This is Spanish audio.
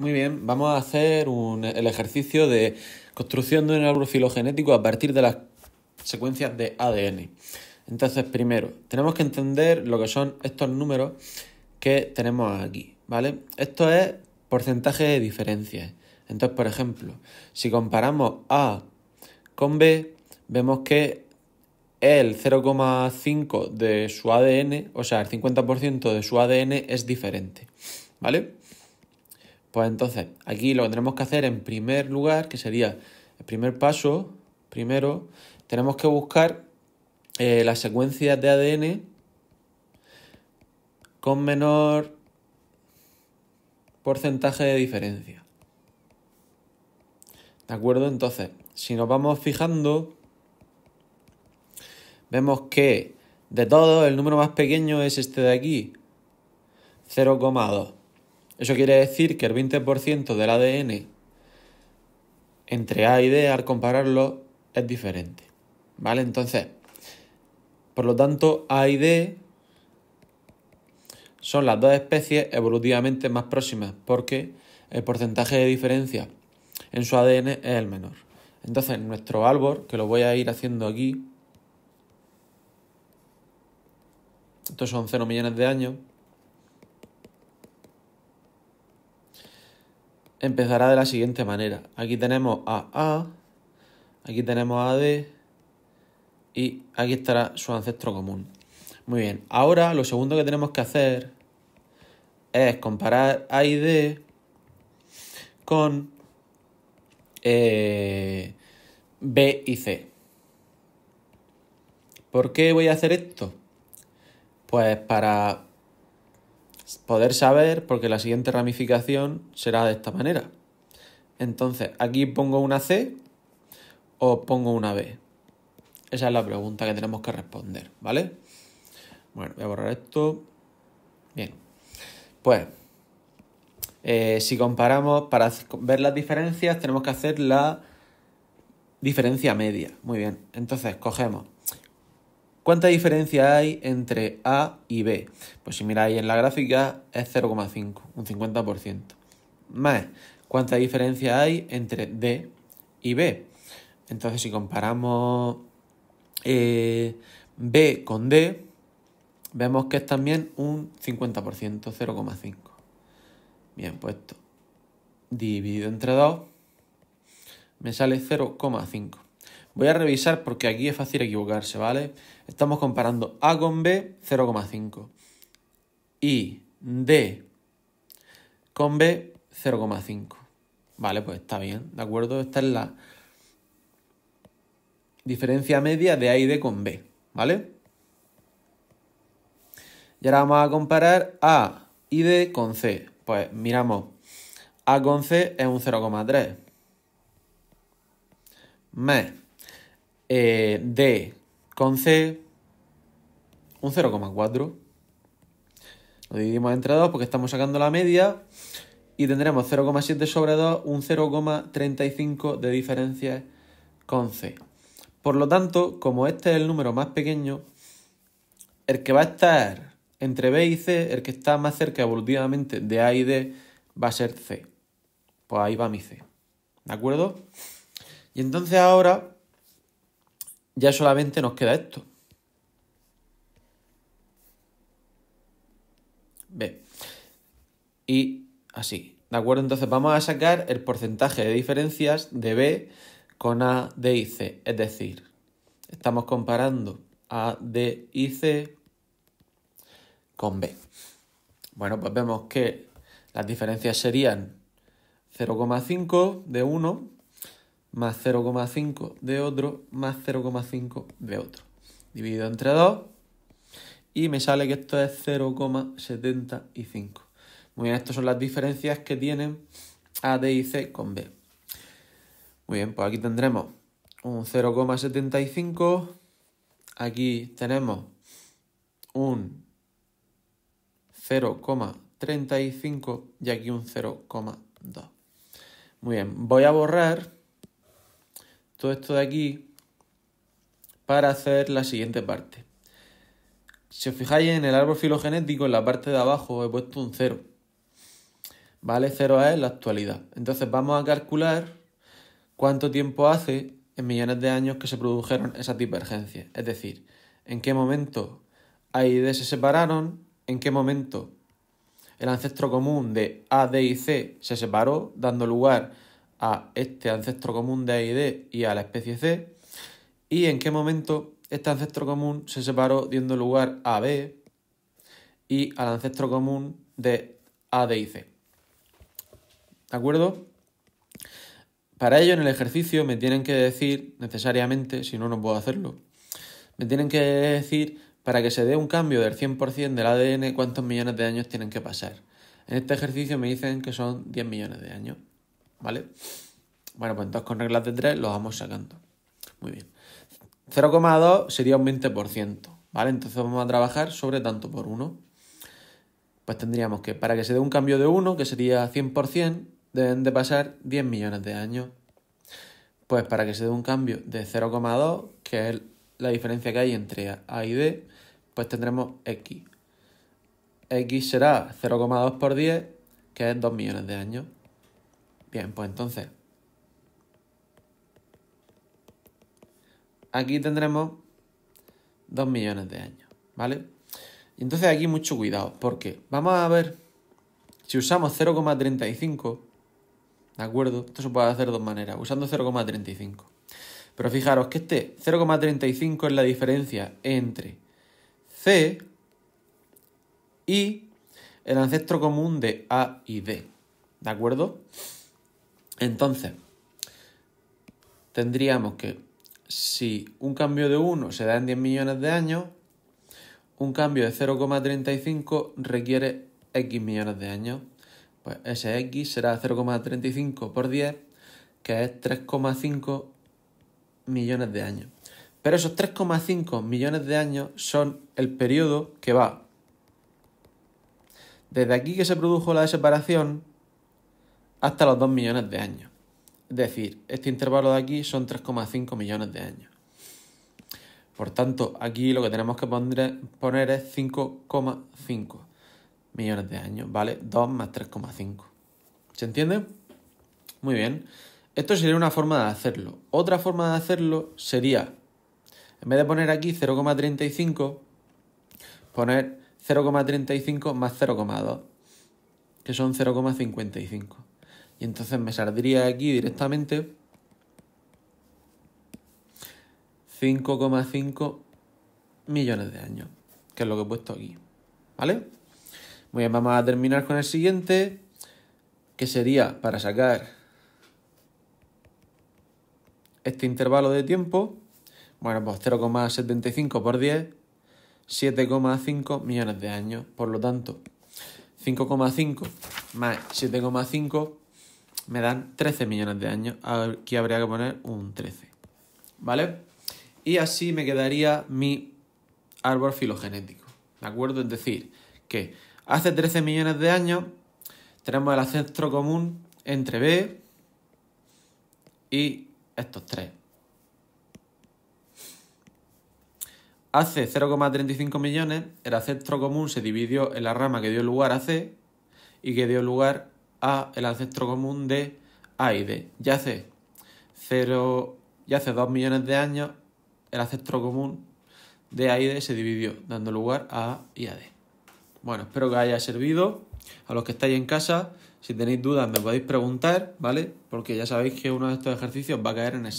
Muy bien, vamos a hacer el ejercicio de construcción de un árbol filogenético a partir de las secuencias de ADN. Entonces, primero, tenemos que entender lo que son estos números que tenemos aquí, ¿vale? Esto es porcentaje de diferencias. Entonces, por ejemplo, si comparamos A con B, vemos que el 0,5 de su ADN, o sea, el 50% de su ADN es diferente, ¿vale? Pues entonces, aquí lo que tenemos que hacer en primer lugar, que sería el primer paso, primero, tenemos que buscar las secuencias de ADN con menor porcentaje de diferencia. ¿De acuerdo? Entonces, si nos vamos fijando, vemos que de todos el número más pequeño es este de aquí, 0,2. Eso quiere decir que el 20% del ADN entre A y D, al compararlo, es diferente, ¿vale? Entonces, por lo tanto, A y D son las dos especies evolutivamente más próximas porque el porcentaje de diferencia en su ADN es el menor. Entonces, nuestro árbol, que lo voy a ir haciendo aquí, estos son 0 millones de años, empezará de la siguiente manera. Aquí tenemos a A, aquí tenemos a D y aquí estará su ancestro común. Muy bien, ahora lo segundo que tenemos que hacer es comparar A y D con B y C. ¿Por qué voy a hacer esto? Pues para poder saber, porque la siguiente ramificación será de esta manera. Entonces, aquí pongo una C o pongo una B. Esa es la pregunta que tenemos que responder, ¿vale? Bueno, voy a borrar esto. Bien. Pues, si comparamos, para ver las diferencias, tenemos que hacer la diferencia media. Muy bien. Entonces, cogemos. ¿Cuánta diferencia hay entre A y B? Pues si miráis en la gráfica es 0,5, un 50%. Más, ¿cuánta diferencia hay entre D y B? Entonces, si comparamos B con D, vemos que es también un 50%, 0,5. Bien, pues esto dividido entre 2 me sale 0,5. Voy a revisar porque aquí es fácil equivocarse, ¿vale? Estamos comparando A con B, 0,5. Y D con B, 0,5. Vale, pues está bien, ¿de acuerdo? Esta es la diferencia media de A y D con B, ¿vale? Y ahora vamos a comparar A y D con C. Pues miramos, A con C es un 0,3. Más D con C, un 0,4. Lo dividimos entre 2 porque estamos sacando la media y tendremos 0,7 sobre 2, un 0,35 de diferencia con C. Por lo tanto, como este es el número más pequeño, el que va a estar entre B y C, el que está más cerca evolutivamente de A y D, va a ser C. Pues ahí va mi C. ¿De acuerdo? Y entonces ahora ya solamente nos queda esto. B. Y así. ¿De acuerdo? Entonces vamos a sacar el porcentaje de diferencias de B con A, D y C. Es decir, estamos comparando A, D y C con B. Bueno, pues vemos que las diferencias serían 0,5 de uno más 0,5 de otro más 0,5 de otro. Dividido entre 2 y me sale que esto es 0,75. Muy bien, estas son las diferencias que tienen A, D y C con B. Muy bien, pues aquí tendremos un 0,75. Aquí tenemos un 0,35 y aquí un 0,2. Muy bien, voy a borrar todo esto de aquí para hacer la siguiente parte. Si os fijáis en el árbol filogenético, en la parte de abajo he puesto un 0. ¿vale? 0 es la actualidad. Entonces vamos a calcular cuánto tiempo hace en millones de años que se produjeron esas divergencias. Es decir, en qué momento A y D se separaron, en qué momento el ancestro común de A, D y C se separó, dando lugar a este ancestro común de A y D y a la especie C, y en qué momento este ancestro común se separó, dando lugar a B y al ancestro común de A, D y C. ¿De acuerdo? Para ello, en el ejercicio me tienen que decir, necesariamente, si no, no puedo hacerlo, me tienen que decir, para que se dé un cambio del 100% del ADN, cuántos millones de años tienen que pasar. En este ejercicio me dicen que son 10 millones de años, ¿vale? Bueno, pues entonces con reglas de 3 los vamos sacando. Muy bien. 0,2 sería un 20%, ¿vale? Entonces vamos a trabajar sobre tanto por 1. Pues tendríamos que, para que se dé un cambio de 1, que sería 100%, deben de pasar 10 millones de años. Pues para que se dé un cambio de 0,2, que es la diferencia que hay entre A y D, pues tendremos X. X será 0,2 por 10, que es 2 millones de años. Bien, pues entonces aquí tendremos 2 millones de años, ¿vale? Y entonces aquí mucho cuidado, porque vamos a ver, si usamos 0,35, ¿de acuerdo? Esto se puede hacer de dos maneras, usando 0,35. Pero fijaros que este 0,35 es la diferencia entre C y el ancestro común de A y D, ¿de acuerdo? Entonces, tendríamos que, si un cambio de 1 se da en 10 millones de años, un cambio de 0,35 requiere X millones de años. Pues ese X será 0,35 por 10, que es 3,5 millones de años. Pero esos 3,5 millones de años son el periodo que va desde aquí que se produjo la separación hasta los 2 millones de años. Es decir, este intervalo de aquí son 3,5 millones de años. Por tanto, aquí lo que tenemos que poner es 5,5 millones de años, ¿vale? 2 más 3,5. ¿Se entiende? Muy bien. Esto sería una forma de hacerlo. Otra forma de hacerlo sería, en vez de poner aquí 0,35, poner 0,35 más 0,2, que son 0,55. Y entonces me saldría aquí directamente 5,5 millones de años, que es lo que he puesto aquí, ¿vale? Muy bien, vamos a terminar con el siguiente, que sería para sacar este intervalo de tiempo. Bueno, pues 0,75 por 10, 7,5 millones de años. Por lo tanto, 5,5 más 7,5 me dan 13 millones de años. Aquí habría que poner un 13, ¿vale? Y así me quedaría mi árbol filogenético, ¿de acuerdo? Es decir, que hace 13 millones de años tenemos el ancestro común entre B y estos tres. Hace 0,35 millones el ancestro común se dividió en la rama que dio lugar a C y que dio lugar a el ancestro común de A y D. Ya hace 2 millones de años el ancestro común de A y D se dividió, dando lugar a A y a D. Bueno, espero que haya servido. A los que estáis en casa, si tenéis dudas me podéis preguntar, ¿vale? Porque ya sabéis que uno de estos ejercicios va a caer en examen.